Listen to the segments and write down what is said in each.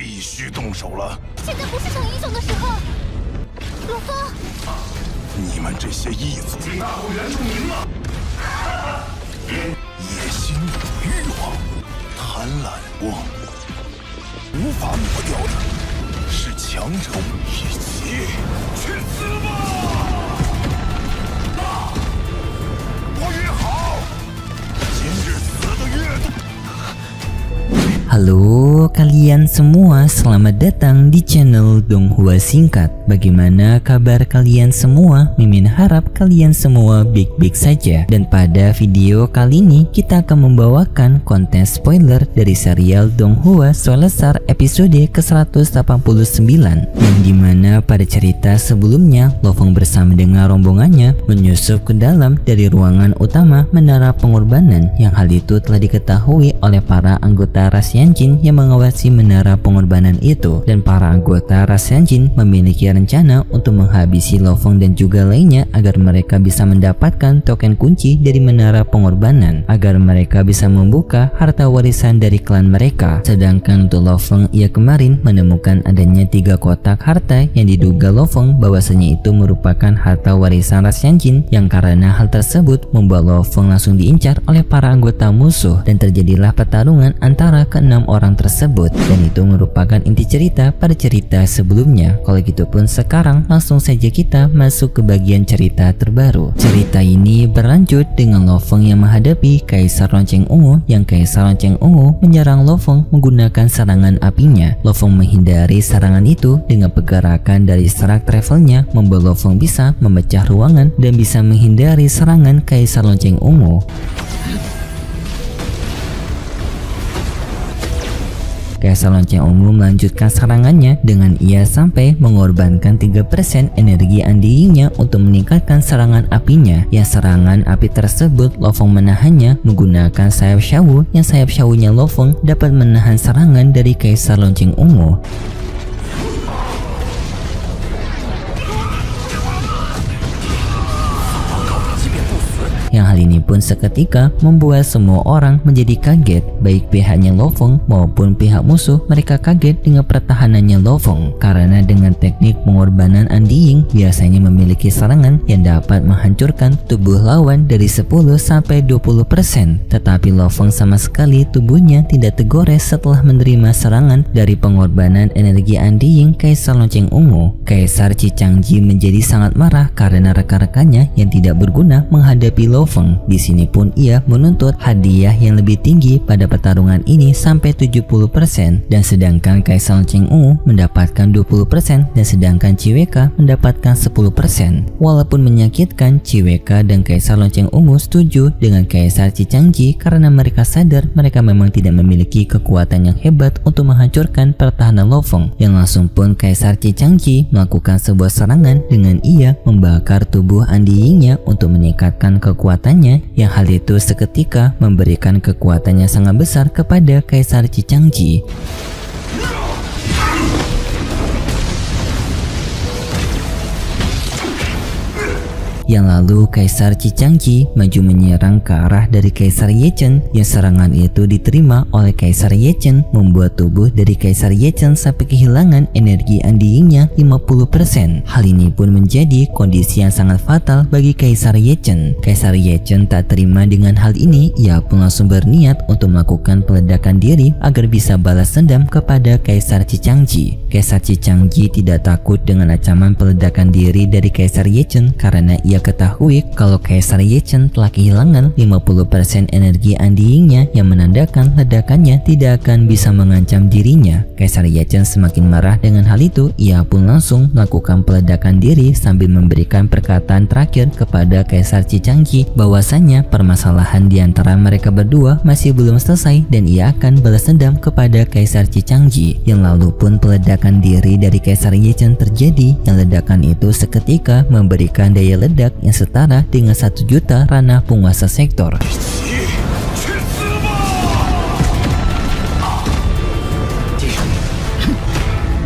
必须动手了。现在不是逞英雄的时候，罗峰。你们这些义子，替大后援助您了。野心、欲望、贪婪，无法抹掉的是强者，一起去死吧！我越好，今日死的越多。Halo kalian semua, selamat datang di channel Donghua Singkat. Bagaimana kabar kalian semua? Mimin harap kalian semua baik-baik saja. Dan pada video kali ini kita akan membawakan konten spoiler dari serial Donghua Soul Lesar episode ke-189, yang dimana pada cerita sebelumnya Lo-Fong bersama dengan rombongannya menyusup ke dalam dari ruangan utama Menara Pengorbanan, yang hal itu telah diketahui oleh para anggota ras Yanjin yang mengawasi Menara Pengorbanan itu. Dan para anggota ras Yanjin memiliki rencana untuk menghabisi Lo-Fong dan juga lainnya agar mereka bisa mendapatkan token kunci dari Menara Pengorbanan, agar mereka bisa membuka harta warisan dari klan mereka. Sedangkan untuk Lo-Fong, ia kemarin menemukan adanya 3 kotak harta yang diduga Lo-Fong bahwasanya itu merupakan harta warisan ras Yanjin, yang karena hal tersebut membuat Lo-Fong langsung diincar oleh para anggota musuh dan terjadilah pertarungan antara ke-6 orang tersebut, dan itu merupakan inti cerita pada cerita sebelumnya. Kalau gitu pun sekarang langsung saja kita masuk ke bagian cerita terbaru. Cerita ini berlanjut dengan Lo-Fong yang menghadapi Kaisar Lonceng Ungu, yang Kaisar Lonceng Ungu menyerang Lo-Fong menggunakan serangan apinya. Lo-Fong menghindari serangan itu dengan pergerakan dari serak travelnya, membuat Lo-Fong bisa memecah ruangan dan bisa menghindari serangan Kaisar Lonceng Ungu. Kaisar Lonceng Ungu melanjutkan serangannya dengan ia sampai mengorbankan 3% energi undyingnya untuk meningkatkan serangan apinya. Yang serangan api tersebut Lo-Fong menahannya menggunakan sayap Shawu, yang sayap Shawunya Lo-Fong dapat menahan serangan dari Kaisar Lonceng Ungu. Yang hal ini pun seketika membuat semua orang menjadi kaget, baik pihaknya Lo-Fong maupun pihak musuh. Mereka kaget dengan pertahanannya Lo-Fong, karena dengan teknik pengorbanan undying biasanya memiliki serangan yang dapat menghancurkan tubuh lawan dari 10 sampai 20%. Tetapi Lo-Fong sama sekali tubuhnya tidak tergores setelah menerima serangan dari pengorbanan energi undying Kaisar Lonceng Ungu. Kaisar Cicangji menjadi sangat marah karena rekan-rekannya yang tidak berguna menghadapi Lo-Fong. Di sini pun ia menuntut hadiah yang lebih tinggi pada pertarungan ini sampai 70%, dan sedangkan Kaisar Lonceng Ungu mendapatkan 20% dan sedangkan Ciweka mendapatkan 10%. Walaupun menyakitkan, Ciweka dan Kaisar Lonceng Ungu setuju dengan Kaisar Cicangji karena mereka sadar mereka memang tidak memiliki kekuatan yang hebat untuk menghancurkan pertahanan Lo-Fong. Yang langsung pun Kaisar Cicangji melakukan sebuah serangan dengan ia membakar tubuh undyingnya untuk meningkatkan kekuatannya, yang hal itu seketika memberikan kekuatannya sangat besar kepada Kaisar Cicangji. Yang lalu Kaisar Cicangji maju menyerang ke arah dari Kaisar Ye Chen, yang serangan itu diterima oleh Kaisar Ye Chen membuat tubuh dari Kaisar Ye Chen sampai kehilangan energi undyingnya 50%. Hal ini pun menjadi kondisi yang sangat fatal bagi Kaisar Ye Chen. Kaisar Ye Chen tak terima dengan hal ini, ia pun langsung berniat untuk melakukan peledakan diri agar bisa balas dendam kepada Kaisar Cicangji. Kaisar Cicangji tidak takut dengan ancaman peledakan diri dari Kaisar Ye Chen karena ia ketahui kalau Kaisar Ye Chen telah kehilangan 50% energi undyingnya, yang menandakan ledakannya tidak akan bisa mengancam dirinya. Kaisar Ye Chen semakin marah dengan hal itu, ia pun langsung melakukan peledakan diri sambil memberikan perkataan terakhir kepada Kaisar Cicangji bahwasanya permasalahan di antara mereka berdua masih belum selesai dan ia akan balas dendam kepada Kaisar Cicangji. Yang lalu pun peledakan diri dari Kaisar Ye Chen terjadi, yang ledakan itu seketika memberikan daya ledak yang setara dengan 1 juta ranah penguasa sektor.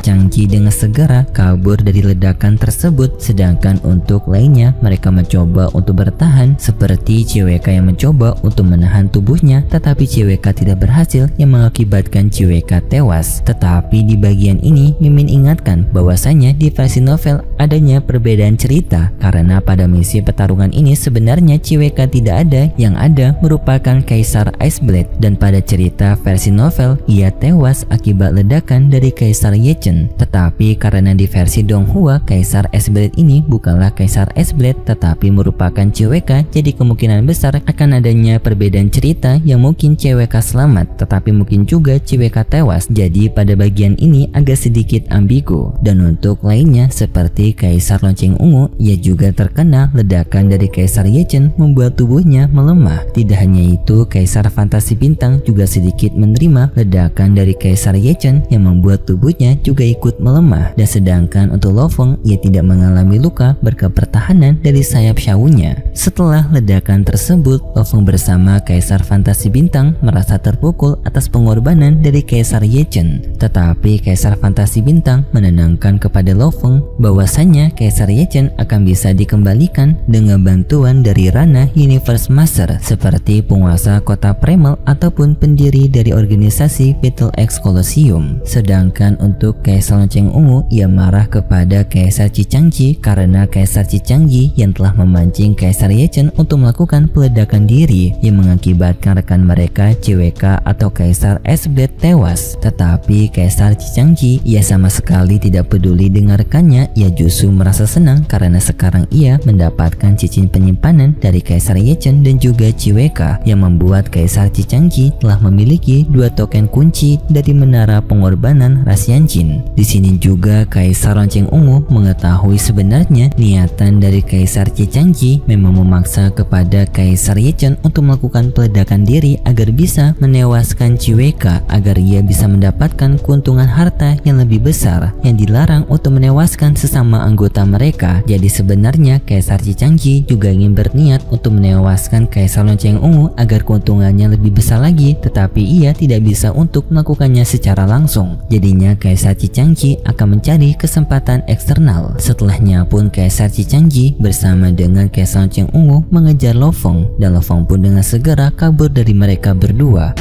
Changji dengan segera kabur dari ledakan tersebut, sedangkan untuk lainnya mereka mencoba untuk bertahan seperti CWK yang mencoba untuk menahan tubuhnya, tetapi CWK tidak berhasil yang mengakibatkan CWK tewas. Tetapi di bagian ini Mimin ingatkan bahwasanya di versi novel adanya perbedaan cerita, karena pada misi pertarungan ini sebenarnya CWK tidak ada, yang ada merupakan Kaisar Ice Blade, dan pada cerita versi novel ia tewas akibat ledakan dari Kaisar Ye Chen. Tetapi karena di versi Donghua Kaisar Ice Blade ini bukanlah Kaisar Ice Blade tetapi merupakan CWK, jadi kemungkinan besar akan adanya perbedaan cerita yang mungkin CWK selamat tetapi mungkin juga CWK tewas. Jadi pada bagian ini agak sedikit ambigu. Dan untuk lainnya seperti Kaisar Lonceng Ungu, ia juga terkena ledakan dari Kaisar Ye Chen membuat tubuhnya melemah. Tidak hanya itu, Kaisar Fantasi Bintang juga sedikit menerima ledakan dari Kaisar Ye Chen yang membuat tubuhnya juga ikut melemah. Dan sedangkan untuk Lo Feng, ia tidak mengalami luka berkat pertahanan dari sayap Xiaonya. Setelah ledakan tersebut, Lo Feng bersama Kaisar Fantasi Bintang merasa terpukul atas pengorbanan dari Kaisar Ye Chen. Tetapi Kaisar Fantasi Bintang menenangkan kepada Lo Feng bahwasanya Kaisar Ye Chen akan bisa dikembalikan dengan bantuan dari Rana Universe Master seperti penguasa kota Primal ataupun pendiri dari organisasi Battle X Colosseum. Sedangkan untuk Kaisar Lonceng Ungu, ia marah kepada Kaisar Cicangji karena Kaisar Cicangji yang telah memancing Kaisar Ye Chen untuk melakukan peledakan diri yang mengakibatkan rekan mereka CWK atau Kaisar Ice Blade tewas. Tetapi Kaisar Cicangji ia sama sekali tidak peduli dengan rekannya, ia justru merasa senang karena sekarang ia mendapatkan cincin penyimpanan dari Kaisar Ye Chen dan juga CWK yang membuat Kaisar Cicangji telah memiliki 2 token kunci dari menara pengorbanan Rasyanjin. Di sini juga Kaisar Lonceng Ungu mengetahui sebenarnya niatan dari Kaisar Cicangji memang memaksa kepada Kaisar Ye Chen untuk melakukan peledakan diri agar bisa menewaskan CWK agar ia bisa mendapatkan keuntungan harta yang lebih besar yang dilarang untuk menewaskan sesama anggota mereka. Jadi sebenarnya Kaisar Cicangji juga ingin berniat untuk menewaskan Kaisar Lonceng Ungu agar keuntungannya lebih besar lagi, tetapi ia tidak bisa untuk melakukannya secara langsung. Jadinya Kaisar Cicangji akan mencari kesempatan eksternal. Setelahnya pun Kaisar Cicangji bersama dengan Kaisar Lonceng Ungu mengejar Lo Feng, dan Lo Feng pun dengan segera kabur dari mereka berdua.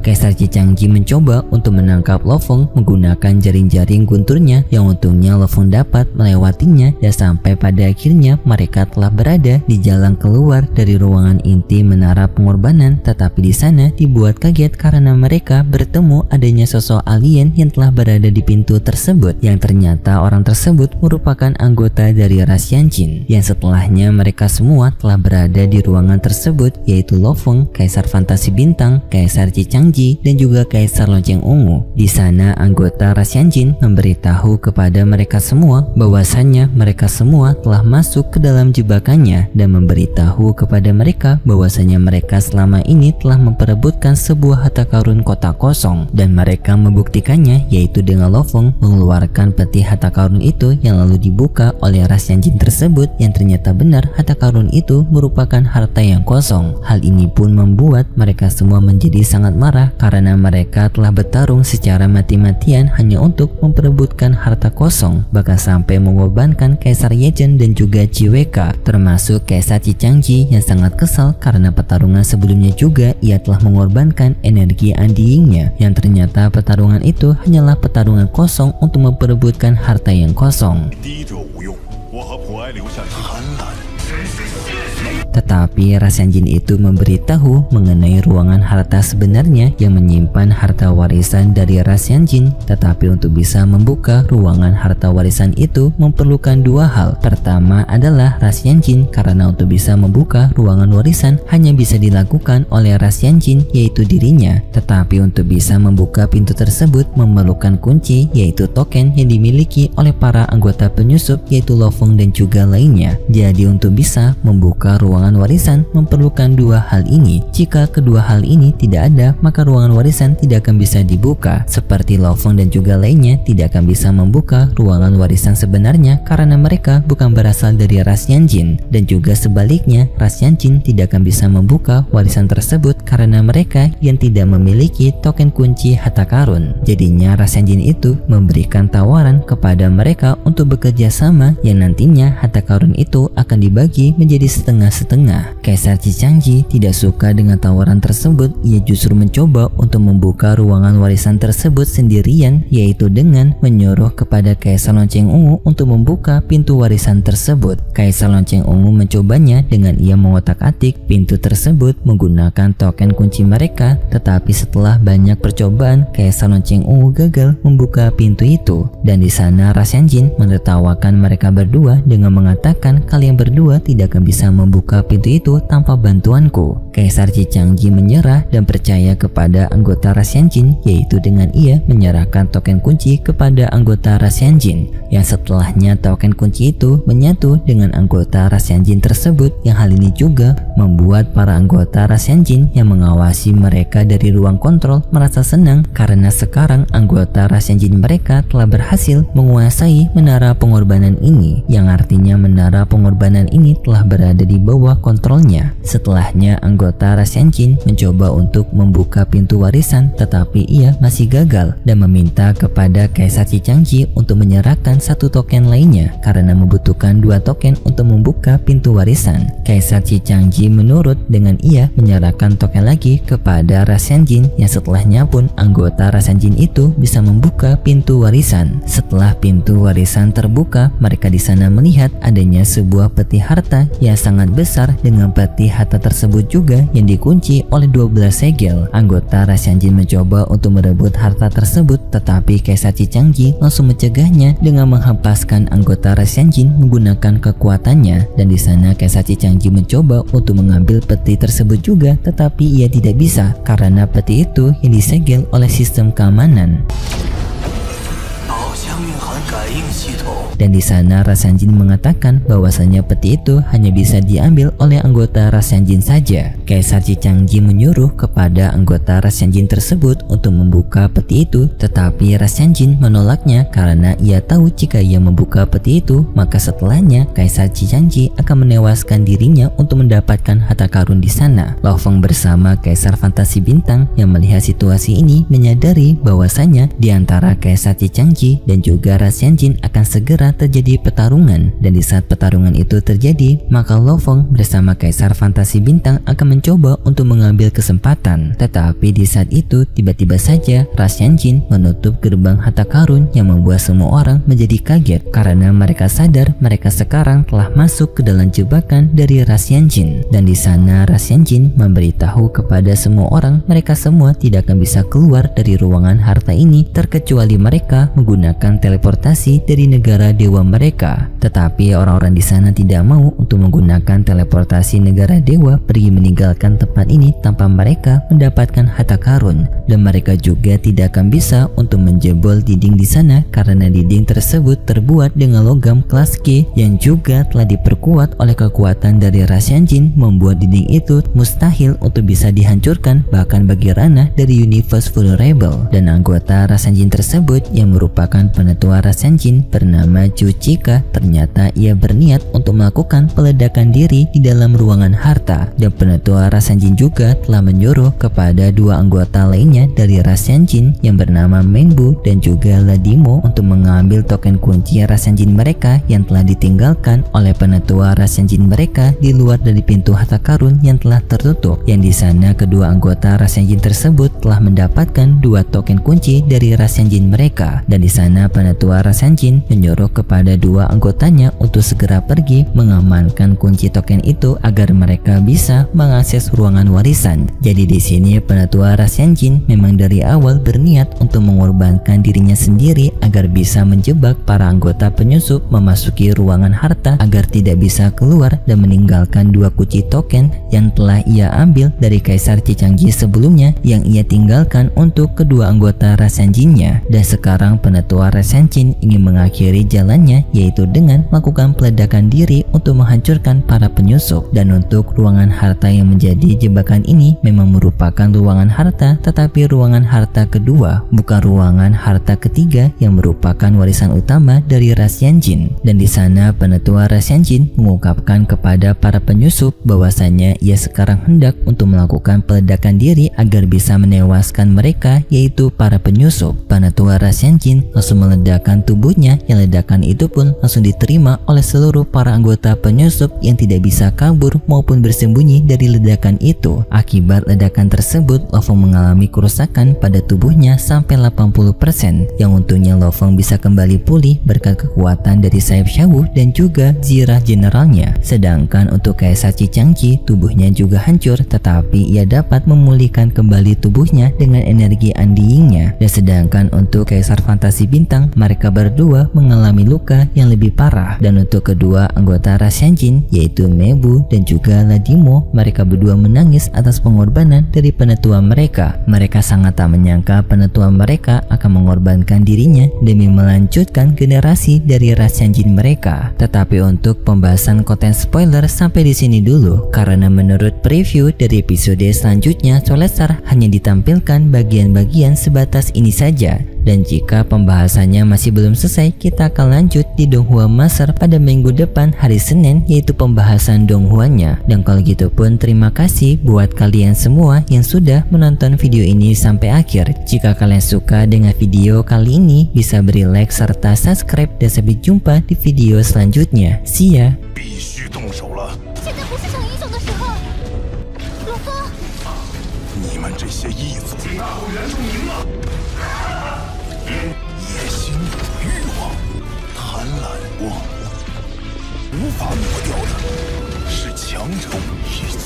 Kaisar Cicangji mencoba untuk menangkap Lo Feng menggunakan jaring-jaring gunturnya yang untungnya Lo Feng dapat melewatinya, dan sampai pada akhirnya mereka telah berada di jalan keluar dari ruangan inti menara pengorbanan. Tetapi di sana dibuat kaget karena mereka bertemu adanya sosok alien yang telah berada di pintu tersebut, yang ternyata orang tersebut merupakan anggota dari Rasyanjin. Yang setelahnya mereka semua telah berada di ruangan tersebut, yaitu Lo Feng, Kaisar Fantasi Bintang, Kaisar Cicangji, dan juga Kaisar Lonceng Ungu. Di sana anggota Rasyanjin memberitahu kepada mereka semua bahwasannya mereka semua telah masuk ke dalam jebakannya, dan memberitahu kepada mereka bahwasannya mereka selama ini telah memperebutkan sebuah harta karun kota kosong, dan mereka membuktikannya yaitu dengan Lo Feng mengeluarkan peti harta karun itu yang lalu dibuka oleh Rasyanjin tersebut, yang ternyata benar harta karun itu merupakan harta yang kosong. Hal ini pun membuat mereka semua menjadi sangat marah karena mereka telah bertarung secara mati-matian hanya untuk memperebutkan harta kosong, bahkan sampai mengorbankan Kaisar Ye Chen dan juga CWK, termasuk Kaisar Cicangji yang sangat kesal karena pertarungan sebelumnya juga ia telah mengorbankan energi Undyingnya, yang ternyata pertarungan itu hanyalah pertarungan kosong untuk memperebutkan harta yang kosong. Tetapi Rasyanjin itu memberitahu mengenai ruangan harta sebenarnya yang menyimpan harta warisan dari Rasyanjin. Tetapi untuk bisa membuka ruangan harta warisan itu memerlukan 2 hal. Pertama adalah Rasyanjin, karena untuk bisa membuka ruangan warisan hanya bisa dilakukan oleh Rasyanjin, yaitu dirinya. Tetapi untuk bisa membuka pintu tersebut memerlukan kunci, yaitu token yang dimiliki oleh para anggota penyusup, yaitu Lo Feng dan juga lainnya. Jadi untuk bisa membuka ruangan warisan memerlukan dua hal ini. Jika kedua hal ini tidak ada, maka ruangan warisan tidak akan bisa dibuka. Seperti Lo Fong dan juga lainnya tidak akan bisa membuka ruangan warisan sebenarnya karena mereka bukan berasal dari ras Yanjin. Dan juga sebaliknya, ras Yanjin tidak akan bisa membuka warisan tersebut karena mereka yang tidak memiliki token kunci harta karun. Jadinya ras Yanjin itu memberikan tawaran kepada mereka untuk bekerja sama yang nantinya harta karun itu akan dibagi menjadi setengah-setengah. Kaisar Zhiqiangji tidak suka dengan tawaran tersebut. Ia justru mencoba untuk membuka ruangan warisan tersebut sendirian, yaitu dengan menyuruh kepada Kaisar Lonceng Ungu untuk membuka pintu warisan tersebut. Kaisar Lonceng Ungu mencobanya dengan ia mengotak-atik pintu tersebut menggunakan token kunci mereka, tetapi setelah banyak percobaan, Kaisar Lonceng Ungu gagal membuka pintu itu. Dan di sana ras Yanjin menertawakan mereka berdua dengan mengatakan, kalian berdua tidak akan bisa membuka pintu itu tanpa bantuanku. Kaisar Zhiqiangji menyerah dan percaya kepada anggota ras Yanjin, yaitu dengan ia menyerahkan token kunci kepada anggota ras Yanjin, yang setelahnya token kunci itu menyatu dengan anggota ras Yanjin tersebut, yang hal ini juga membuat para anggota ras Yanjin yang mengawasi mereka dari ruang kontrol merasa senang karena sekarang anggota ras Yanjin mereka telah berhasil menguasai menara pengorbanan ini, yang artinya menara pengorbanan ini telah berada di bawah kontrolnya. Setelahnya anggota ras Yanjin mencoba untuk membuka pintu warisan, tetapi ia masih gagal dan meminta kepada Kaisar Zhiqiangji untuk menyerahkan satu token lainnya karena membutuhkan dua token untuk membuka pintu warisan. Kaisar Zhiqiangji menurut dengan ia menyerahkan token lagi kepada ras Yanjin, yang setelahnya pun anggota ras Yanjin itu bisa membuka pintu warisan. Setelah pintu warisan terbuka, mereka di sana melihat adanya sebuah peti harta yang sangat besar. Dengan peti harta tersebut juga yang dikunci oleh 12 segel. Anggota ras Yanjin mencoba untuk merebut harta tersebut, tetapi Kaisar Zhiqiangji langsung mencegahnya dengan menghempaskan anggota ras Yanjin menggunakan kekuatannya. Dan di sana Kaisar Zhiqiangji mencoba untuk mengambil peti tersebut juga, tetapi ia tidak bisa karena peti itu yang disegel oleh sistem keamanan. Dan di sana ras Yanjin mengatakan bahwasanya peti itu hanya bisa diambil oleh anggota ras Yanjin saja. Kaisar Zhiqiangji menyuruh kepada anggota ras Yanjin tersebut untuk membuka peti itu, tetapi ras Yanjin menolaknya karena ia tahu jika ia membuka peti itu, maka setelahnya Kaisar Zhiqiangji akan menewaskan dirinya untuk mendapatkan harta karun di sana. Lo Fong bersama Kaisar Fantasi Bintang yang melihat situasi ini menyadari bahwasanya di antara Kaisar Zhiqiangji dan juga ras Yanjin akan segera terjadi pertarungan, dan di saat pertarungan itu terjadi, maka Lo Fong bersama Kaisar Fantasi Bintang akan mencoba untuk mengambil kesempatan. Tetapi di saat itu tiba-tiba saja ras Yanjin menutup gerbang harta karun yang membuat semua orang menjadi kaget karena mereka sadar mereka sekarang telah masuk ke dalam jebakan dari ras Yanjin. Dan di sana ras Yanjin memberitahu kepada semua orang mereka semua tidak akan bisa keluar dari ruangan harta ini terkecuali mereka menggunakan teleportasi dari negara dewa mereka. Tetapi orang-orang di sana tidak mau untuk menggunakan teleportasi negara dewa pergi meninggalkan tempat ini tanpa mereka mendapatkan harta karun, dan mereka juga tidak akan bisa untuk menjebol dinding di sana karena dinding tersebut terbuat dengan logam kelas G yang juga telah diperkuat oleh kekuatan dari ras Yanjin, membuat dinding itu mustahil untuk bisa dihancurkan bahkan bagi ranah dari universe vulnerable. Dan anggota ras Yanjin tersebut yang merupakan penetua ras Yanjin bernama Zhu Qika, ternyata ia berniat untuk melakukan peledakan diri di dalam ruangan harta, dan penetua ras Yanjin juga telah menyuruh kepada dua anggota lainnya dari ras Yanjin yang bernama Menbu dan juga Ladimo untuk mengambil token kunci ras Yanjin mereka yang telah ditinggalkan oleh penetua ras Yanjin mereka di luar dari pintu harta karun yang telah tertutup. Yang di sana kedua anggota ras Yanjin tersebut telah mendapatkan dua token kunci dari ras Yanjin mereka, dan di sana penetua ras Yanjin menyuruh kepada dua anggotanya untuk segera pergi mengamankan kunci token itu agar mereka bisa mengakses ruangan warisan. Jadi di sini penetua ras Yanjin memang dari awal berniat untuk mengorbankan dirinya sendiri agar bisa menjebak para anggota penyusup memasuki ruangan harta agar tidak bisa keluar dan meninggalkan dua kunci token yang telah ia ambil dari Kaisar Zhiqiangji sebelumnya yang ia tinggalkan untuk kedua anggota ras Yanjinnya. Dan sekarang penetua ras Yanjin ingin mengakhiri jalannya, yaitu dengan melakukan peledakan diri untuk menghancurkan para penyusup. Dan untuk ruangan harta yang menjadi jebakan ini memang merupakan ruangan harta, tetapi ruangan harta kedua, bukan ruangan harta ketiga yang merupakan warisan utama dari ras Yanjin. Dan di sana penetua ras Yanjin mengungkapkan kepada para penyusup bahwasanya ia sekarang hendak untuk melakukan peledakan diri agar bisa menewaskan mereka, yaitu para penyusup. Penetua ras Yanjin langsung meledakkan tubuhnya, yang ledakan itu pun langsung diterima oleh seluruh para anggota penyusup yang tidak bisa kabur maupun bersembunyi dari ledakan itu. Akibat ledakan tersebut, Lo Fong mengalami kerusakan pada tubuhnya sampai 80%, yang untungnya Lo Fong bisa kembali pulih berkat kekuatan dari sayap Shawu dan juga zirah generalnya. Sedangkan untuk Kaisar Cicangci, tubuhnya juga hancur, tetapi ia dapat memulihkan kembali tubuhnya dengan energi Undyingnya. Dan sedangkan untuk Kaisar Fantasi Bintang, mereka berdua mengalami luka yang lebih parah. Dan untuk kedua anggota ras Yanjin, yaitu Mebu dan juga Ladimo, mereka berdua menangis atas pengorbanan dari penetua mereka. Mereka sangat tak menyangka penetua mereka akan mengorbankan dirinya demi melanjutkan generasi dari ras Yanjin mereka. Tetapi untuk pembahasan konten spoiler sampai di sini dulu, karena menurut preview dari episode selanjutnya, Solestar hanya ditampilkan bagian-bagian sebatas ini saja. Dan jika pembahasannya masih belum selesai, kita akan lanjut di Donghua Master pada minggu depan hari Senin, yaitu pembahasan Donghuanya. Dan kalau gitu pun terima kasih buat kalian semua yang sudah menonton video ini sampai akhir. Jika kalian suka dengan video kali ini, bisa beri like serta subscribe, dan sampai jumpa di video selanjutnya. See ya. 必须动手了！现在不是逞英雄的时候。罗峰，你们这些异族，请大会原住民了！野心、欲望、贪婪、妄无，无法抹掉的是强者武力。